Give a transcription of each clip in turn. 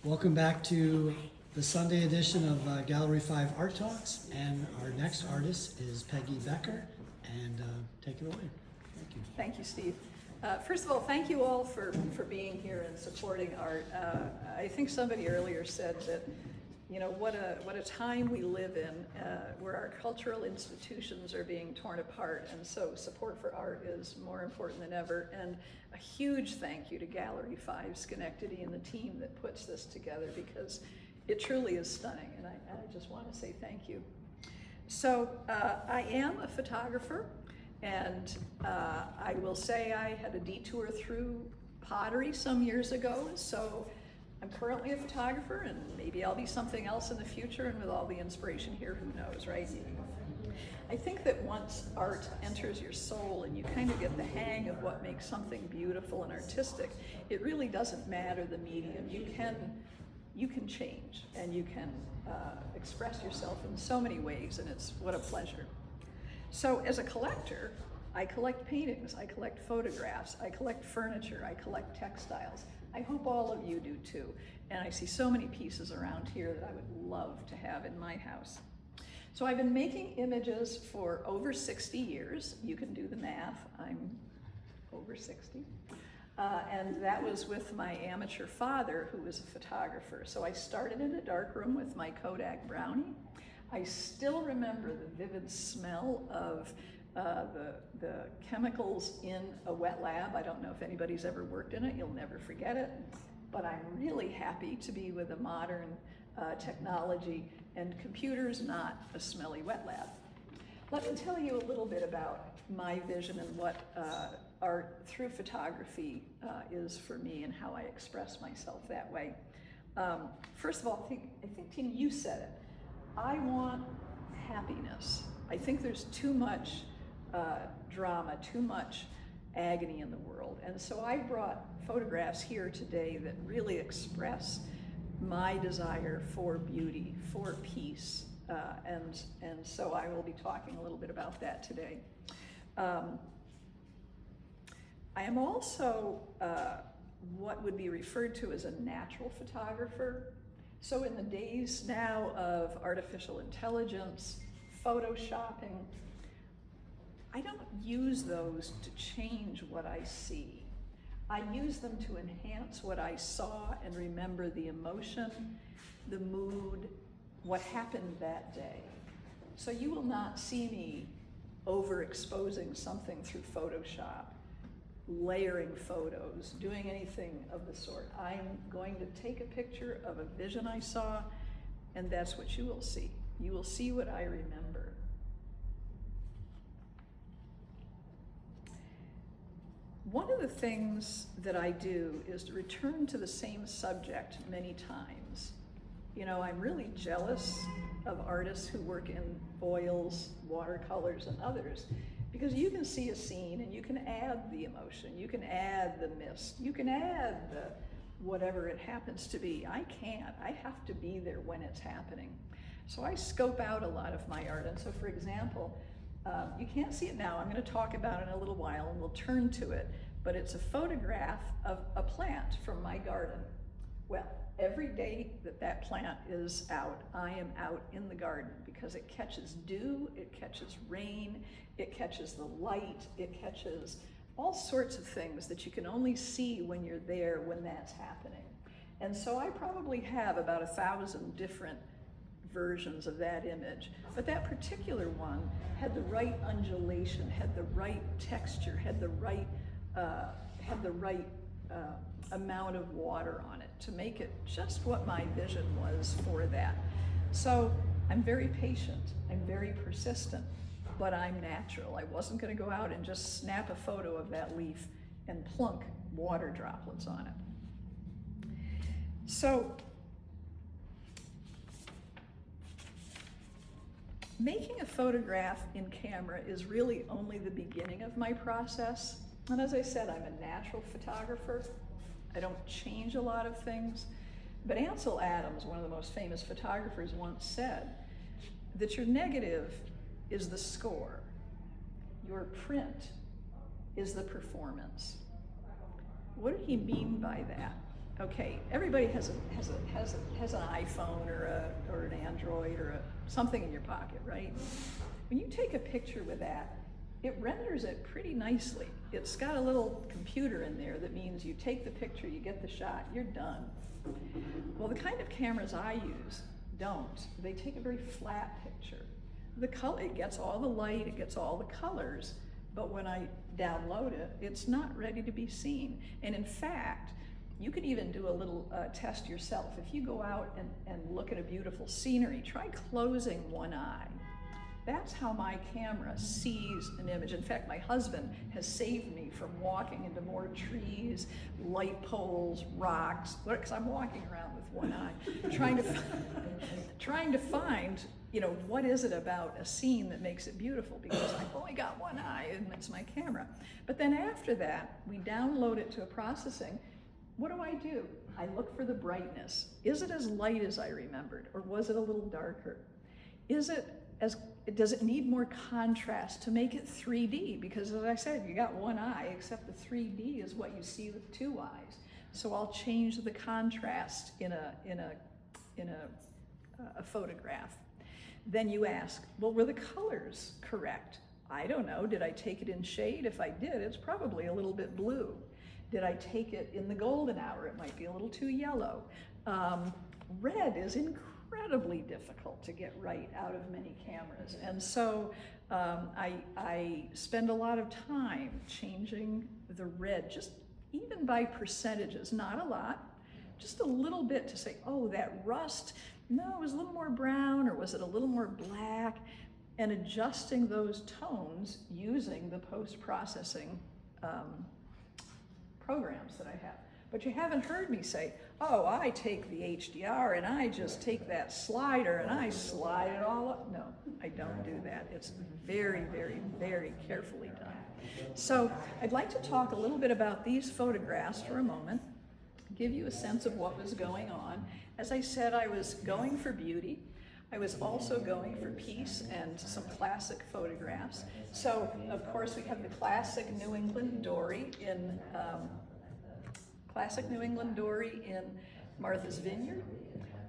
Welcome back to the Sunday edition of Gallery 5 Art Talks, and our next artist is Peggy Becker, and take it away. Thank you. Thank you, Steve. First of all, thank you all for being here and supporting art. I think somebody earlier said that, you know, what a time we live in where our cultural institutions are being torn apart, and so support for art is more important than ever. And a huge thank you to Gallery 5 Schenectady and the team that puts this together, because it truly is stunning, and I just want to say thank you. So I am a photographer, and I will say I had a detour through pottery some years ago, so I'm currently a photographer, and maybe I'll be something else in the future, and with all the inspiration here, who knows, right? I think that once art enters your soul and you kind of get the hang of what makes something beautiful and artistic, it really doesn't matter the medium. You can change, and you can express yourself in so many ways, and it's what a pleasure. So as a collector, I collect paintings, I collect photographs, I collect furniture, I collect textiles. I hope all of you do too. And I see so many pieces around here that I would love to have in my house. So I've been making images for over 60 years. You can do the math, I'm over 60. And that was with my amateur father, who was a photographer. So I started in a dark room with my Kodak Brownie. I still remember the vivid smell of the chemicals in a wet lab. I don't know if anybody's ever worked in it, you'll never forget it. But I'm really happy to be with a modern technology and computers, not a smelly wet lab. Let me tell you a little bit about my vision and what art through photography is for me, and how I express myself that way. First of all, I think Tina, you said it. I want happiness. I think there's too much drama, too much agony in the world. And so I brought photographs here today that really express my desire for beauty, for peace. And so I will be talking a little bit about that today. I am also what would be referred to as a natural photographer. So in the days now of artificial intelligence, photoshopping, I don't use those to change what I see. I use them to enhance what I saw and remember the emotion, the mood, what happened that day. So you will not see me overexposing something through Photoshop, layering photos, doing anything of the sort. I'm going to take a picture of a vision I saw, and that's what you will see. You will see what I remember. One of the things that I do is to return to the same subject many times. You know, I'm really jealous of artists who work in oils, watercolors, and others, because you can see a scene and you can add the emotion, you can add the mist, you can add the whatever it happens to be. I can't. I have to be there when it's happening. So I scope out a lot of my art. And so, for example, you can't see it now. I'm going to talk about it in a little while, and we'll turn to it. But it's a photograph of a plant from my garden. Well, every day that plant is out, I am out in the garden, because it catches dew, it catches rain, it catches the light, it catches all sorts of things that you can only see when you're there, when that's happening. And so I probably have about 1,000 different versions of that image, but that particular one had the right undulation, had the right texture, had the right amount of water on it to make it just what my vision was for that. So I'm very patient, I'm very persistent, but I'm natural. I wasn't going to go out and just snap a photo of that leaf and plunk water droplets on it. So making a photograph in camera is really only the beginning of my process. And as I said, I'm a natural photographer. I don't change a lot of things. But Ansel Adams, one of the most famous photographers, once said that your negative is the score. Your print is the performance. What did he mean by that? Okay, everybody has an iPhone or an Android or something in your pocket, right? When you take a picture with that, it renders it pretty nicely. It's got a little computer in there that means you take the picture, you get the shot, you're done. Well, the kind of cameras I use don't. They take a very flat picture. It gets all the light, it gets all the colors, but when I download it, it's not ready to be seen. And in fact, you could even do a little test yourself. If you go out and look at a beautiful scenery, try closing one eye. That's how my camera sees an image. In fact, my husband has saved me from walking into more trees, light poles, rocks, because I'm walking around with one eye, trying to find, what is it about a scene that makes it beautiful, because I've only got one eye and it's my camera. But then after that, we download it to a processing. What do? I look for the brightness. Is it as light as I remembered, or was it a little darker? Does it need more contrast to make it 3D? Because as I said, you got one eye, except the 3D is what you see with two eyes. So I'll change the contrast in a photograph. Then you ask, well, were the colors correct? I don't know. Did I take it in shade? If I did, it's probably a little bit blue. Did I take it in the golden hour? It might be a little too yellow. Red is incredibly difficult to get right out of many cameras. And so I spend a lot of time changing the red, just even by percentages, not a lot, just a little bit to say, oh, that rust, no, it was a little more brown, or was it a little more black? And adjusting those tones using the post-processing programs that I have. But you haven't heard me say, oh, I take the HDR and I just take that slider and I slide it all up. No, I don't do that. It's very, very, very carefully done. So I'd like to talk a little bit about these photographs for a moment, give you a sense of what was going on. As I said, I was going for beauty. I was also going for peace and some classic photographs. So, of course, we have the classic New England dory in Martha's Vineyard.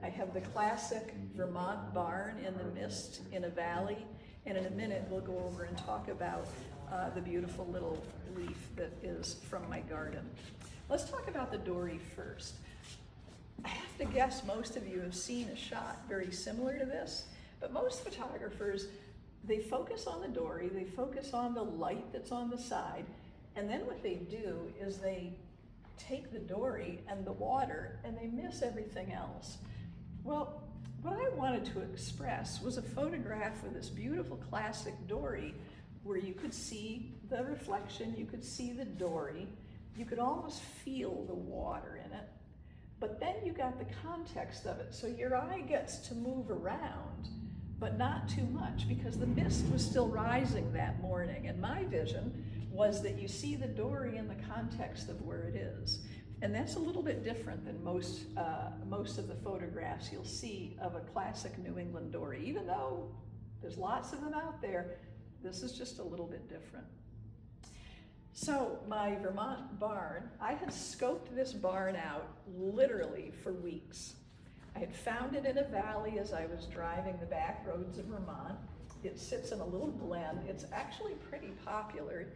I have the classic Vermont barn in the mist in a valley. And in a minute, we'll go over and talk about the beautiful little leaf that is from my garden. Let's talk about the dory first. I have to guess most of you have seen a shot very similar to this, but most photographers, they focus on the dory, they focus on the light that's on the side, and then what they do is they take the dory and the water and they miss everything else. Well, what I wanted to express was a photograph of this beautiful classic dory where you could see the reflection, you could see the dory, you could almost feel the water in it. But then you got the context of it. So your eye gets to move around, but not too much, because the mist was still rising that morning. And my vision was that you see the dory in the context of where it is. And that's a little bit different than most of the photographs you'll see of a classic New England dory. Even though there's lots of them out there, this is just a little bit different. So my Vermont barn, I had scoped this barn out literally for weeks. I had found it in a valley as I was driving the back roads of Vermont. It sits in a little glen. It's actually pretty popular.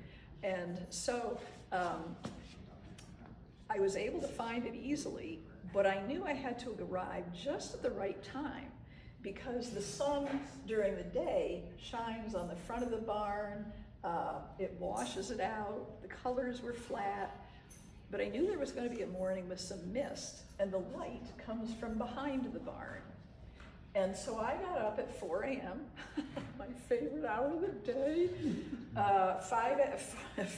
And so I was able to find it easily, but I knew I had to arrive just at the right time, because the sun during the day shines on the front of the barn. It washes it out, the colors were flat, but I knew there was going to be a morning with some mist, and the light comes from behind the barn. And so I got up at 4 a.m., my favorite hour of the day,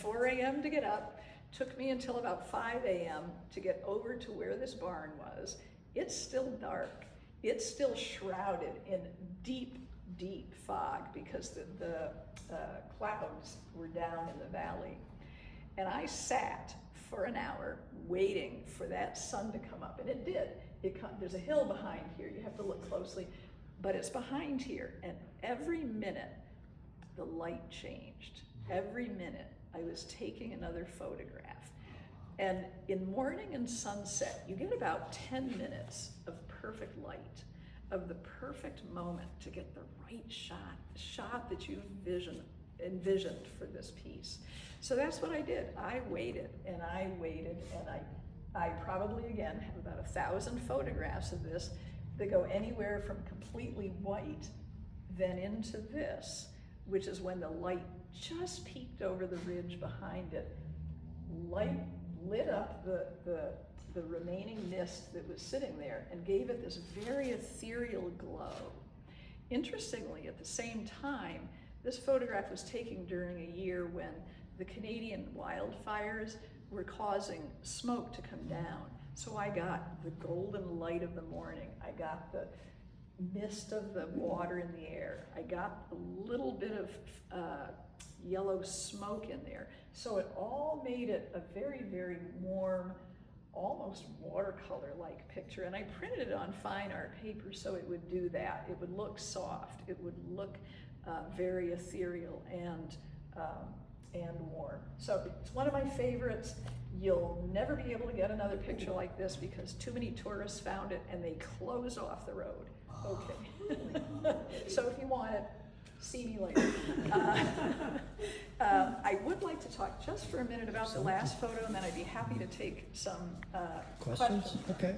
4 a.m. to get up. Took me until about 5 a.m. to get over to where this barn was. It's still dark. It's still shrouded in deep, deep fog, because the clouds were down in the valley. And I sat for an hour waiting for that sun to come up, and it did. There's a hill behind here, you have to look closely, but it's behind here, and every minute the light changed. Every minute I was taking another photograph. And in morning and sunset, you get about 10 minutes of perfect light, of the perfect moment to get the right shot, the shot that you envisioned for this piece. So that's what I did. I waited and I waited, and I probably, again, have about 1,000 photographs of this that go anywhere from completely white then into this, which is when the light just peeked over the ridge behind it. Light lit up the remaining mist that was sitting there and gave it this very ethereal glow. Interestingly, at the same time, this photograph was taken during a year when the Canadian wildfires were causing smoke to come down. So I got the golden light of the morning. I got the mist of the water in the air. I got a little bit of yellow smoke in there. So it all made it a very, very warm, almost watercolor-like picture. And I printed it on fine art paper so it would do that. It would look soft. It would look very ethereal and warm. So it's one of my favorites. You'll never be able to get another picture like this because too many tourists found it and they closed off the road. Okay. So if you want it, see me later. I would like to talk just for a minute about the last photo, and then I'd be happy to take some questions. Okay.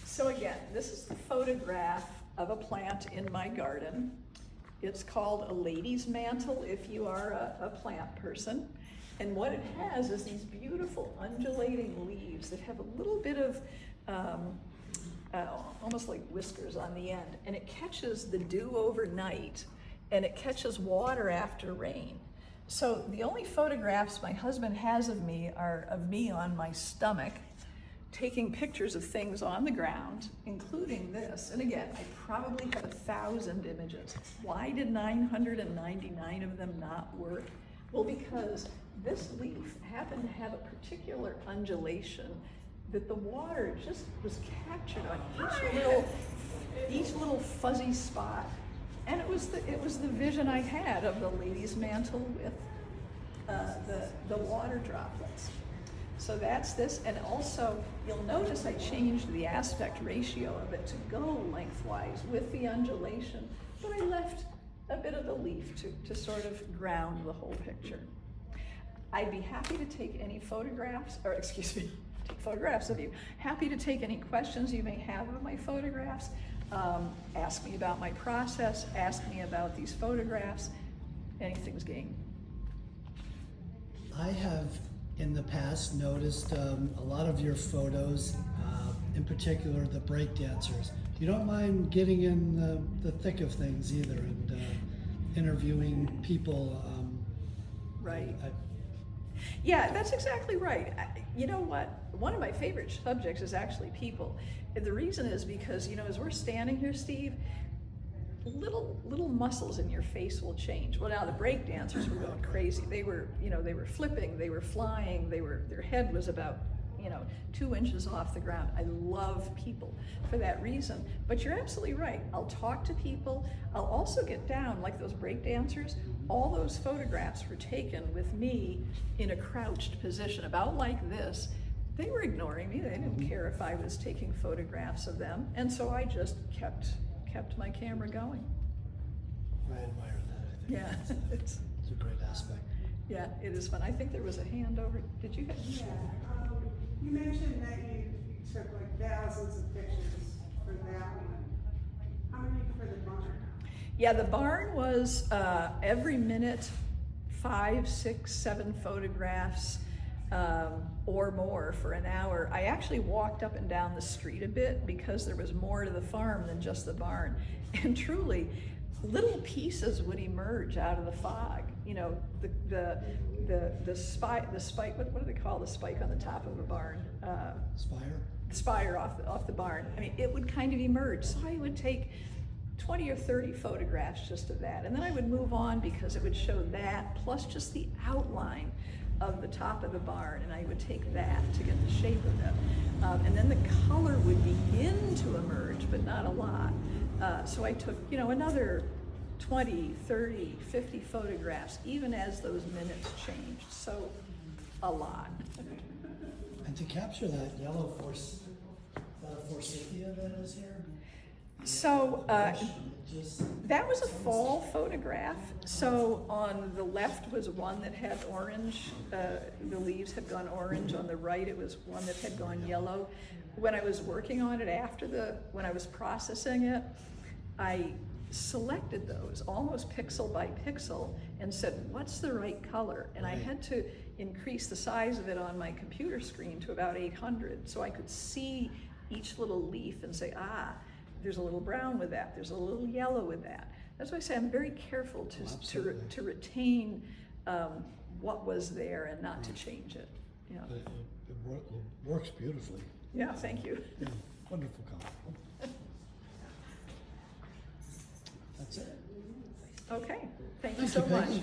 So again, this is the photograph of a plant in my garden. It's called a lady's mantle if you are a plant person. And what it has is these beautiful undulating leaves that have a little bit of almost like whiskers on the end. And it catches the dew overnight, and it catches water after rain. So the only photographs my husband has of me are of me on my stomach, taking pictures of things on the ground, including this. And again, I probably have 1,000 images. Why did 999 of them not work? Well, because this leaf happened to have a particular undulation that the water just was captured on each little fuzzy spot. And it was the vision I had of the lady's mantle with the water droplets. So that's this, and also you'll notice I changed the aspect ratio of it to go lengthwise with the undulation, but I left a bit of the leaf to sort of ground the whole picture. I'd be happy to take any photographs, or excuse me, take photographs of you. Happy to take any questions you may have of my photographs. Ask me about my process, ask me about these photographs, anything's game. I have in the past noticed a lot of your photos, in particular the break dancers. You don't mind getting in the thick of things either and interviewing people. Right. Yeah, that's exactly right. You know what? One of my favorite subjects is actually people. And the reason is because, you know, as we're standing here, Steve, little muscles in your face will change. Well, now the break dancers were going crazy. They were, you know, they were flipping, they were flying, their head was about, 2 inches off the ground. I love people for that reason. But you're absolutely right. I'll talk to people. I'll also get down, like those break dancers. All those photographs were taken with me in a crouched position, about like this. They were ignoring me. They didn't care if I was taking photographs of them. And so I just kept my camera going. I admire that, I think. Yeah. It's a great aspect. Yeah, it is fun. I think there was a hand over. Did you get? Yeah, you mentioned that you took like thousands of pictures for that one. How many for the barn? Yeah, the barn was every minute 5, 6, 7 photographs or more for an hour. I actually walked up and down the street a bit because there was more to the farm than just the barn. And truly, little pieces would emerge out of the fog. The spike, what do they call the spike on the top of a barn? Spire? The spire off the barn. I mean, it would kind of emerge. So I would take 20 or 30 photographs just of that. And then I would move on because it would show that, plus just the outline of the top of the barn, and I would take that to get the shape of it. And then the color would begin to emerge, but not a lot. So I took, another 20, 30, 50 photographs, even as those minutes changed. So, a lot. And to capture that yellow force, that forsythia that is here. So, Just that was a fall photograph. So on the left was one that had orange, the leaves had gone orange. On the right it was one that had gone yellow. When I was working on it when I was processing it, I selected those almost pixel by pixel and said, what's the right color? And I had to increase the size of it on my computer screen to about 800 so I could see each little leaf and say, there's a little brown with that, there's a little yellow with that. That's why I say I'm very careful to retain what was there and not to change it. Yeah. it works beautifully. Yeah, thank you. Yeah, wonderful color. That's it. Okay, thank you Thank so you, much. Peggy.